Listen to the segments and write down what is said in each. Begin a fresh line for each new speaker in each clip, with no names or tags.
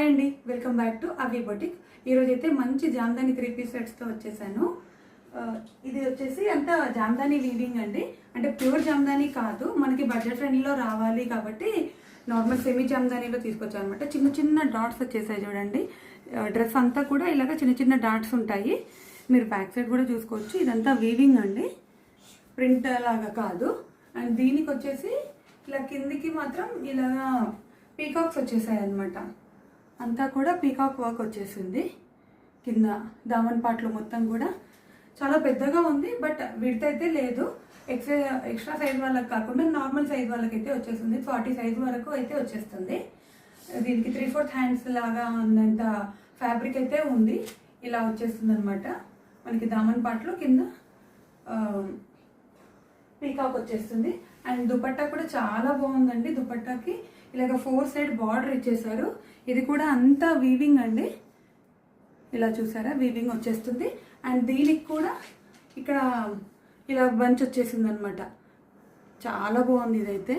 Hi అండి, welcome back to అవి boutique. ఈరోజు అయితే మంచి జామ్దాని 3-piece సెట్స్తో వచ్చేసాను. ఇది వచ్చేసి అంతా జామ్దాని వీవింగ్ అండి. అంటే ప్యూర్ జామ్దాని కాదు, మనకి బడ్జెట్ ఫ్రెండ్లీలో రావాలి కాబట్టి నార్మల్ సెమీ జామ్దానీలో తీసుకొచ్చాను అనమాట. చిన్న చిన్న డాట్స్ వచ్చేసాయి చూడండి. డ్రెస్ అంతా కూడా ఇలాగ చిన్న చిన్న డాట్స్ ఉంటాయి. మీరు బ్యాక్ సైడ్ కూడా చూసుకోవచ్చు. ఇదంతా వీవింగ్ అండి, ప్రింట్ లాగా కాదు. అండ్ దీనికి వచ్చేసి ఇలా కిందికి మాత్రం ఇలాగా పీకాక్స్ వచ్చేసాయి అనమాట. అంతా కూడా పీకాక్ వర్క్ వచ్చేసింది. కింద దామన్ పాటలు మొత్తం కూడా చాలా పెద్దగా ఉంది, బట్ విడ్త్ అయితే లేదు. ఎక్స్ట్రా సైజ్ వాళ్ళకి కాకుండా నార్మల్ సైజ్ వాళ్ళకైతే వచ్చేస్తుంది. 40 సైజ్ వరకు అయితే వచ్చేస్తుంది. దీనికి 3/4 హ్యాండ్స్ లాగా ఉన్నంత ఫ్యాబ్రిక్ అయితే ఉంది. ఇలా వచ్చేస్తుంది అనమాట. మనకి దామన్ పాటలు కింద పీకాక్ వచ్చేస్తుంది. అండ్ దుపట్టా కూడా చాలా బాగుందండి. దుపట్టాకి ఇలాగ 4 సైడ్ బార్డర్ ఇచ్చేసారు. ఇది కూడా అంతా వీవింగ్ అండి. ఇలా చూసారా, వీవింగ్ వచ్చేస్తుంది. అండ్ దీనికి కూడా ఇక్కడ ఇలా బంచ్ వచ్చేసింది అనమాట. చాలా బాగుంది ఇదైతే.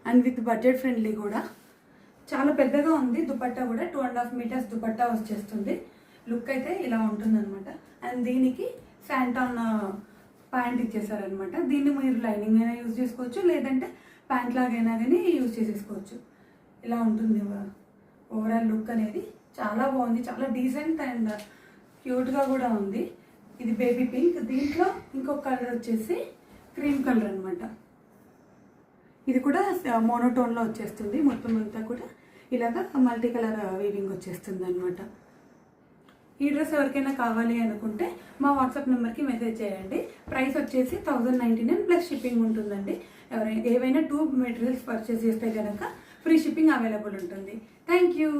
అండ్ విత్ బడ్జెట్ ఫ్రెండ్లీ కూడా. చాలా పెద్దగా ఉంది దుపట్టా కూడా. 2.5 మీటర్స్ దుపట్టా వచ్చేస్తుంది. లుక్ అయితే ఇలా ఉంటుంది అనమాట. అండ్ దీనికి శాంటాన్ ప్యాంట్ ఇచ్చేసారనమాట. దీన్ని మీరు లైనింగ్ అయినా యూజ్ చేసుకోవచ్చు, లేదంటే ప్యాంట్ లాగైనా కానీ యూజ్ చేసేసుకోవచ్చు. ఇలా ఉంటుంది ఓవరాల్ లుక్ అనేది. చాలా బాగుంది, చాలా డీసెంట్ అండ్ క్యూట్గా కూడా ఉంది. ఇది బేబీ పింక్. దీంట్లో ఇంకొక కలర్ వచ్చేసి క్రీమ్ కలర్ అనమాట. ఇది కూడా మోనోటోన్లో వచ్చేస్తుంది. మొత్తం అంతా కూడా ఇలాగా మల్టీ కలర్ వీవింగ్ వచ్చేస్తుంది అనమాట. ఈ డ్రెస్ ఎవరికైనా కావాలి అనుకుంటే మా వాట్సాప్ నెంబర్కి మెసేజ్ చేయండి. ప్రైస్ వచ్చేసి 1099 ప్లస్ షిప్పింగ్ ఉంటుందండి. ఏవైనా 2 మెటీరియల్స్ పర్చేస్ చేస్తే కనుక ఫ్రీ షిప్పింగ్ అవైలబుల్ ఉంటుంది. Thank you.